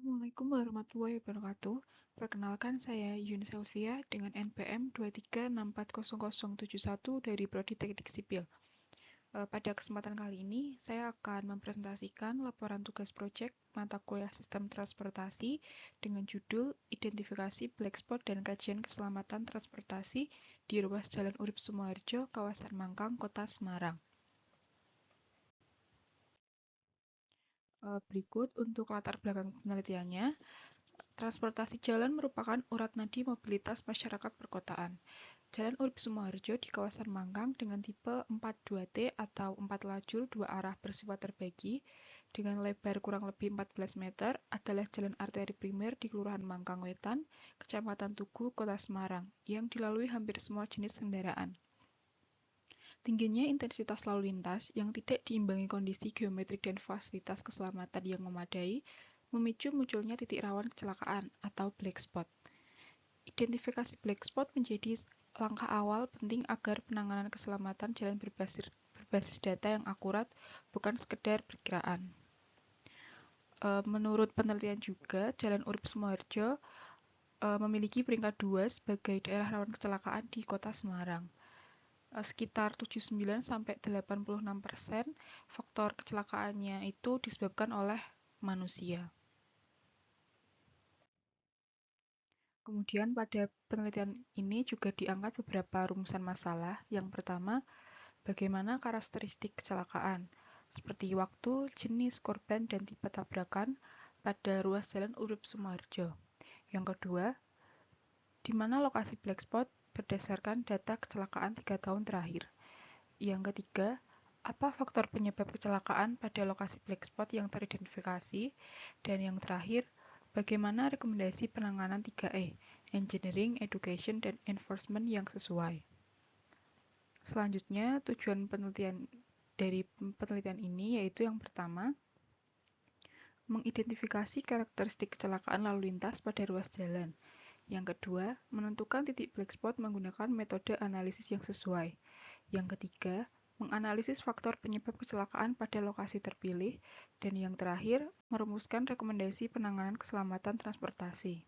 Assalamualaikum warahmatullahi wabarakatuh. Perkenalkan saya Yun Selvia dengan NPM 2364071 dari Prodi Teknik Sipil. Pada kesempatan kali ini, saya akan mempresentasikan laporan tugas proyek mata kuliah Sistem Transportasi dengan judul Identifikasi Black Spot dan Kajian Keselamatan Transportasi di Ruas Jalan Urip Sumoharjo, kawasan Mangkang, Kota Semarang. Berikut untuk latar belakang penelitiannya. Transportasi jalan merupakan urat nadi mobilitas masyarakat perkotaan. Jalan Urip Sumoharjo di kawasan Mangkang dengan tipe 42T atau 4 lajur 2 arah bersifat terbagi dengan lebar kurang lebih 14 meter adalah jalan arteri primer di Kelurahan Mangkang Wetan, Kecamatan Tugu, Kota Semarang, yang dilalui hampir semua jenis kendaraan. Tingginya intensitas lalu lintas yang tidak diimbangi kondisi geometrik dan fasilitas keselamatan yang memadai memicu munculnya titik rawan kecelakaan atau black spot. Identifikasi black spot menjadi langkah awal penting agar penanganan keselamatan jalan berbasis data yang akurat, bukan sekedar perkiraan. Menurut penelitian juga, Jalan Urip Sumoharjo memiliki peringkat 2 sebagai daerah rawan kecelakaan di Kota Semarang. Sekitar 79-86% faktor kecelakaannya itu disebabkan oleh manusia. Kemudian pada penelitian ini juga diangkat beberapa rumusan masalah. Yang pertama, bagaimana karakteristik kecelakaan, seperti waktu, jenis, korban, dan tipe tabrakan pada ruas jalan Urip Sumoharjo. Yang kedua, di mana lokasi black spot berdasarkan data kecelakaan 3 tahun terakhir. Yang ketiga, apa faktor penyebab kecelakaan pada lokasi black spot yang teridentifikasi? Dan yang terakhir, bagaimana rekomendasi penanganan 3E, Engineering, Education, dan Enforcement yang sesuai? Selanjutnya, tujuan dari penelitian ini yaitu yang pertama, mengidentifikasi karakteristik kecelakaan lalu lintas pada ruas jalan. Yang kedua, menentukan titik black spot menggunakan metode analisis yang sesuai. Yang ketiga, menganalisis faktor penyebab kecelakaan pada lokasi terpilih. Dan yang terakhir, merumuskan rekomendasi penanganan keselamatan transportasi.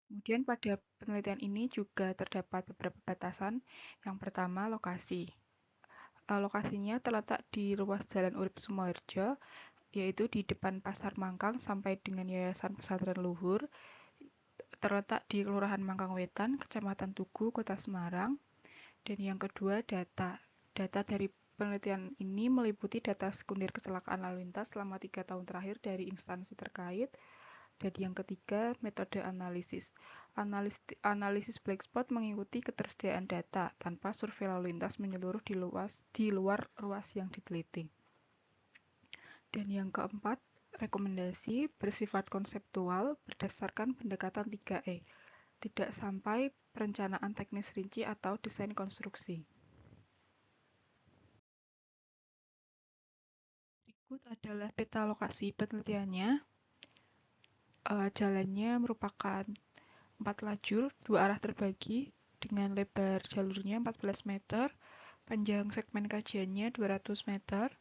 Kemudian pada penelitian ini juga terdapat beberapa batasan. Yang pertama, lokasi. Lokasinya terletak di ruas Jalan Urip Sumoharjo, yaitu di depan Pasar Mangkang sampai dengan Yayasan Pesantren Luhur, terletak di Kelurahan Mangkang Wetan, Kecamatan Tugu, Kota Semarang. Dan yang kedua, data. Data dari penelitian ini meliputi data sekunder kecelakaan lalu lintas selama 3 tahun terakhir dari instansi terkait. Dan yang ketiga, metode analisis. Analisis black spot mengikuti ketersediaan data tanpa survei lalu lintas menyeluruh di luar ruas yang diteliti. Dan yang keempat, rekomendasi bersifat konseptual berdasarkan pendekatan 3E, tidak sampai perencanaan teknis rinci atau desain konstruksi. Berikut adalah peta lokasi penelitiannya. Jalannya merupakan 4 lajur, 2 arah terbagi dengan lebar jalurnya 14 meter, panjang segmen kajiannya 200 meter.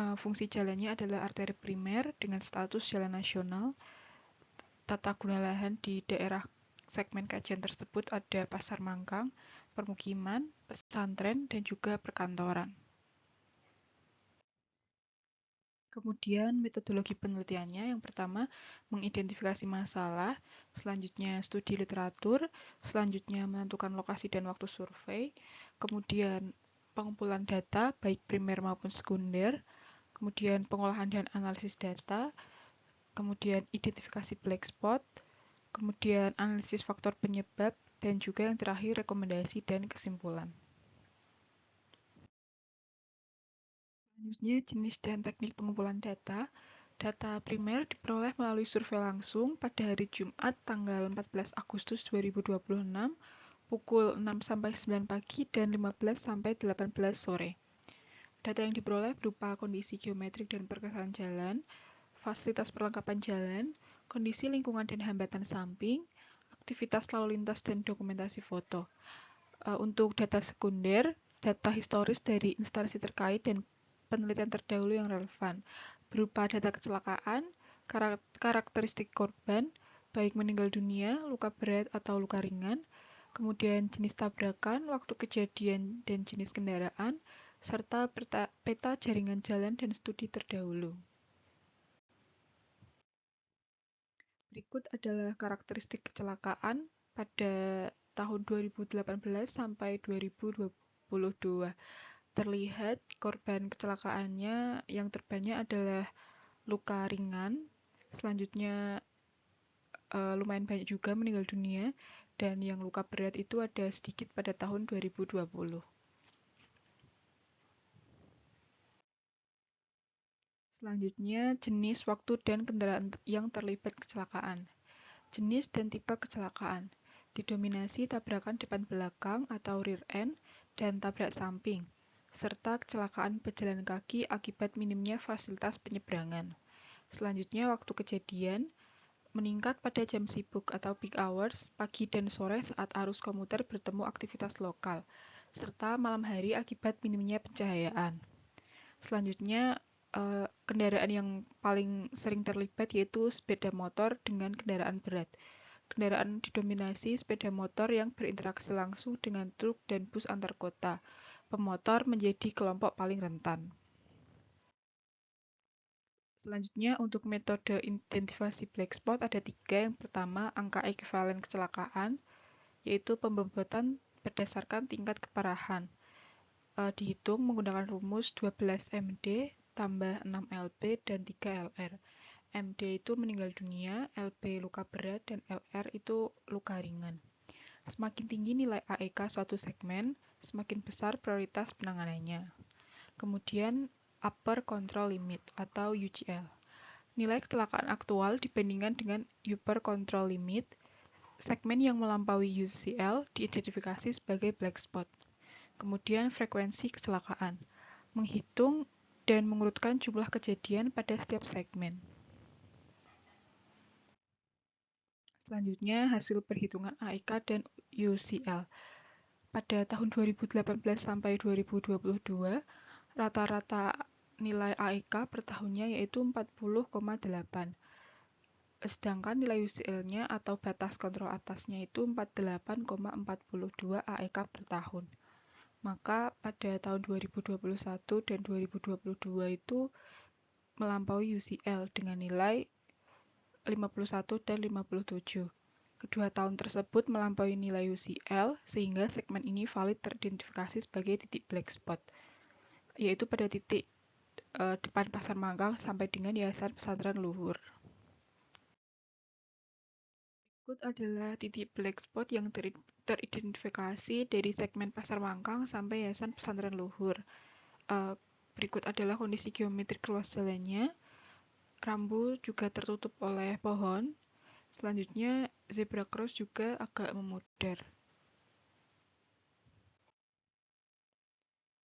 Fungsi jalannya adalah arteri primer dengan status jalan nasional. Tata guna lahan di daerah segmen kajian tersebut ada pasar mangkang, permukiman, pesantren, dan juga perkantoran. Kemudian metodologi penelitiannya yang pertama mengidentifikasi masalah, selanjutnya studi literatur, selanjutnya menentukan lokasi dan waktu survei, kemudian pengumpulan data baik primer maupun sekunder, kemudian pengolahan dan analisis data, kemudian identifikasi black spot, kemudian analisis faktor penyebab, dan juga yang terakhir rekomendasi dan kesimpulan. Selanjutnya, jenis dan teknik pengumpulan data. Data primer diperoleh melalui survei langsung pada hari Jumat tanggal 14 Agustus 2026 pukul 6-9 pagi dan 15-18 sore. Data yang diperoleh berupa kondisi geometrik dan perkiraan jalan, fasilitas perlengkapan jalan, kondisi lingkungan dan hambatan samping, aktivitas lalu lintas dan dokumentasi foto. Untuk data sekunder, data historis dari instansi terkait dan penelitian terdahulu yang relevan, berupa data kecelakaan, karakteristik korban, baik meninggal dunia, luka berat atau luka ringan, kemudian jenis tabrakan, waktu kejadian dan jenis kendaraan, serta peta jaringan jalan dan studi terdahulu. Berikut adalah karakteristik kecelakaan pada tahun 2018 sampai 2022. Terlihat korban kecelakaannya yang terbanyak adalah luka ringan, selanjutnya lumayan banyak juga meninggal dunia, dan yang luka berat itu ada sedikit pada tahun 2020. Selanjutnya, jenis, waktu, dan kendaraan yang terlibat kecelakaan. Jenis dan tipe kecelakaan didominasi tabrakan depan belakang atau rear end dan tabrak samping, serta kecelakaan pejalan kaki akibat minimnya fasilitas penyeberangan. Selanjutnya, waktu kejadian meningkat pada jam sibuk atau peak hours, pagi dan sore saat arus komuter bertemu aktivitas lokal, serta malam hari akibat minimnya pencahayaan. Selanjutnya, kendaraan yang paling sering terlibat yaitu sepeda motor dengan kendaraan berat. Kendaraan didominasi sepeda motor yang berinteraksi langsung dengan truk dan bus antar kota. Pemotor menjadi kelompok paling rentan. Selanjutnya, untuk metode identifikasi black spot ada 3. Yang pertama, angka ekuivalen kecelakaan, yaitu pembobotan berdasarkan tingkat keparahan. Dihitung menggunakan rumus 12 MD tambah 6 LB dan 3 LR. MD itu meninggal dunia, LB luka berat, dan LR itu luka ringan. Semakin tinggi nilai AEK suatu segmen, semakin besar prioritas penanganannya. Kemudian, upper control limit atau UCL. Nilai kecelakaan aktual dibandingkan dengan upper control limit, segmen yang melampaui UCL diidentifikasi sebagai black spot. Kemudian, frekuensi kecelakaan. Menghitung dan mengurutkan jumlah kejadian pada setiap segmen. Selanjutnya, hasil perhitungan AEK dan UCL. Pada tahun 2018 sampai 2022, rata-rata nilai AEK per tahunnya yaitu 40,8. Sedangkan nilai UCL-nya atau batas kontrol atasnya itu 48,42 AEK per tahun. Maka pada tahun 2021 dan 2022 itu melampaui UCL dengan nilai 51 dan 57. Kedua tahun tersebut melampaui nilai UCL sehingga segmen ini valid teridentifikasi sebagai titik black spot, yaitu pada titik depan Pasar Mangkang sampai dengan Yayasan Pesantren Luhur. Berikut adalah titik black spot yang teridentifikasi dari segmen Pasar Mangkang sampai Yayasan Pesantren Luhur. Berikut adalah kondisi geometrik ruas jalannya. Rambu juga tertutup oleh pohon. Selanjutnya, zebra cross juga agak memudar.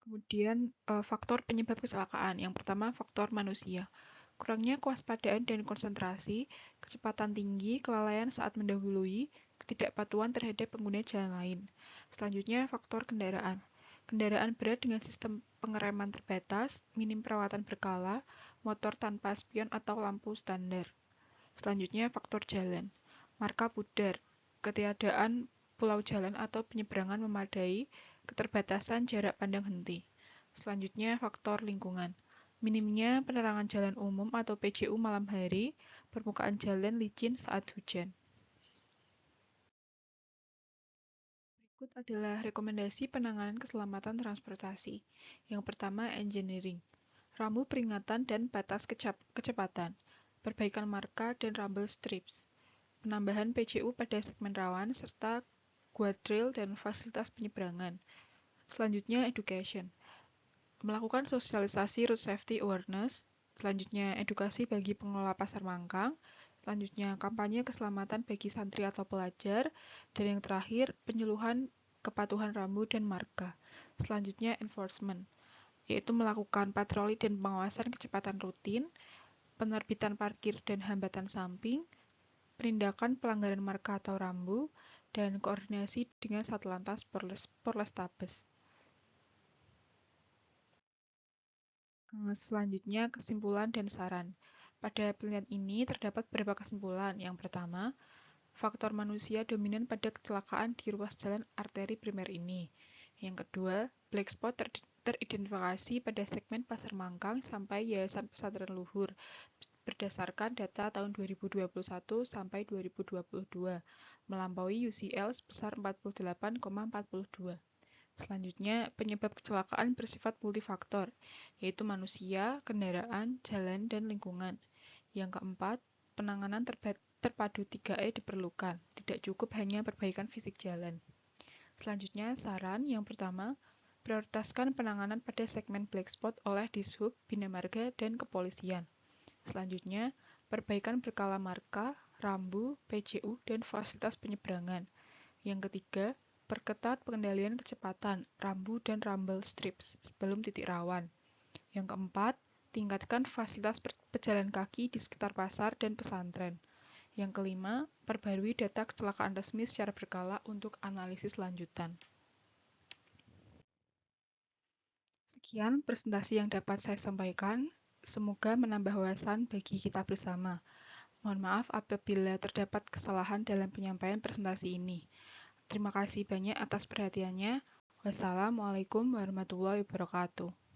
Kemudian, faktor penyebab kecelakaan. Yang pertama, faktor manusia. Kurangnya kewaspadaan dan konsentrasi, kecepatan tinggi, kelalaian saat mendahului, ketidakpatuhan terhadap pengguna jalan lain. Selanjutnya, faktor kendaraan. Kendaraan berat dengan sistem pengereman terbatas, minim perawatan berkala, motor tanpa spion atau lampu standar. Selanjutnya, faktor jalan. Marka pudar, ketiadaan pulau jalan atau penyeberangan memadai, keterbatasan jarak pandang henti. Selanjutnya, faktor lingkungan. Minimnya penerangan jalan umum atau PJU malam hari, permukaan jalan licin saat hujan. Berikut adalah rekomendasi penanganan keselamatan transportasi. Yang pertama, engineering. Rambu peringatan dan batas kecepatan. Perbaikan marka dan rumble strips. Penambahan PJU pada segmen rawan, serta guardrail dan fasilitas penyeberangan. Selanjutnya, education. Melakukan sosialisasi road safety awareness. Selanjutnya, edukasi bagi pengelola pasar mangkang. Selanjutnya, kampanye keselamatan bagi santri atau pelajar. Dan yang terakhir, penyuluhan kepatuhan rambu dan marka. Selanjutnya, enforcement, yaitu melakukan patroli dan pengawasan kecepatan rutin, penerbitan parkir dan hambatan samping, penindakan pelanggaran marka atau rambu, dan koordinasi dengan Satlantas Polrestabes. Selanjutnya, kesimpulan dan saran. Pada penelitian ini terdapat beberapa kesimpulan. Yang pertama, faktor manusia dominan pada kecelakaan di ruas jalan arteri primer ini. Yang kedua, black spot teridentifikasi pada segmen Pasar Mangkang sampai Yayasan Pesantren Luhur berdasarkan data tahun 2021 sampai 2022, melampaui UCL sebesar 48,42. Selanjutnya, penyebab kecelakaan bersifat multifaktor, yaitu manusia, kendaraan, jalan, dan lingkungan. Yang keempat, penanganan terpadu 3E diperlukan, tidak cukup hanya perbaikan fisik jalan. Selanjutnya, saran yang pertama, prioritaskan penanganan pada segmen black spot oleh Dishub, Bina Marga, dan kepolisian. Selanjutnya, perbaikan berkala marka, rambu, PJU, dan fasilitas penyeberangan. Yang ketiga, perketat pengendalian kecepatan, rambu, dan rumble strips sebelum titik rawan. Yang keempat, tingkatkan fasilitas pejalan kaki di sekitar pasar dan pesantren. Yang kelima, perbarui data kecelakaan resmi secara berkala untuk analisis lanjutan. Sekian presentasi yang dapat saya sampaikan. Semoga menambah wawasan bagi kita bersama. Mohon maaf apabila terdapat kesalahan dalam penyampaian presentasi ini. Terima kasih banyak atas perhatiannya. Wassalamualaikum warahmatullahi wabarakatuh.